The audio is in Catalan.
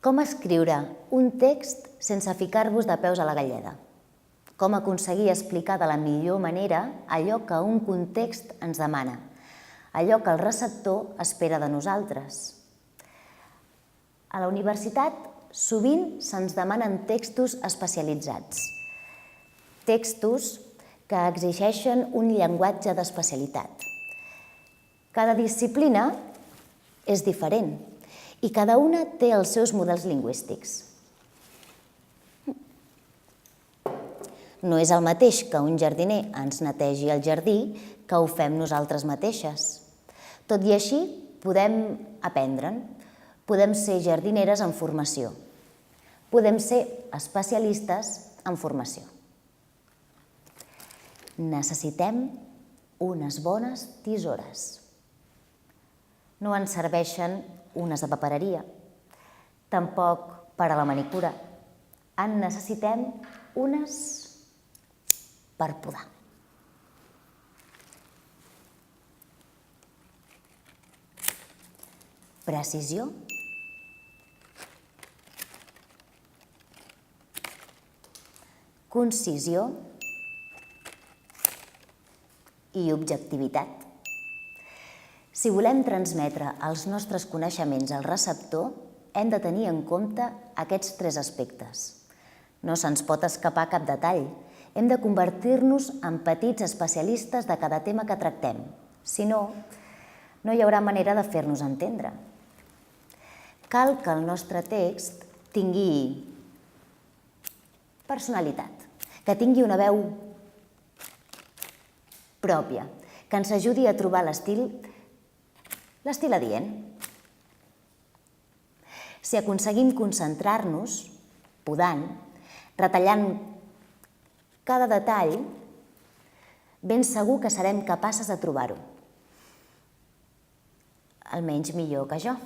Com escriure un text sense ficar-vos de peus a la galleda? Com aconseguir explicar de la millor manera allò que un context ens demana, allò que el receptor espera de nosaltres? A la universitat sovint se'ns demanen textos especialitzats, textos que exigeixen un llenguatge d'especialitat. Cada disciplina és diferent i cada una té els seus models lingüístics. No és el mateix que un jardiner ens netegi el jardí que ho fem nosaltres mateixes. Tot i així, podem aprendre'n, podem ser jardineres en formació, podem ser especialistes en formació. Necessitem unes bones tisores. No ens serveixen unes de papereria, tampoc per a la manicura. En necessitem unes per podar. Precisió, concisió i objectivitat. Si volem transmetre els nostres coneixements al receptor, hem de tenir en compte aquests 3 aspectes. No se'ns pot escapar cap detall. Hem de convertir-nos en petits especialistes de cada tema que tractem. Si no, no hi haurà manera de fer-nos entendre. Cal que el nostre text tingui personalitat, que tingui una veu pròpia, que ens ajudi a trobar l'estil adient. Si aconseguim concentrar-nos, podant, retallant cada detall, ben segur que serem capaces de trobar-ho. Almenys millor que jo.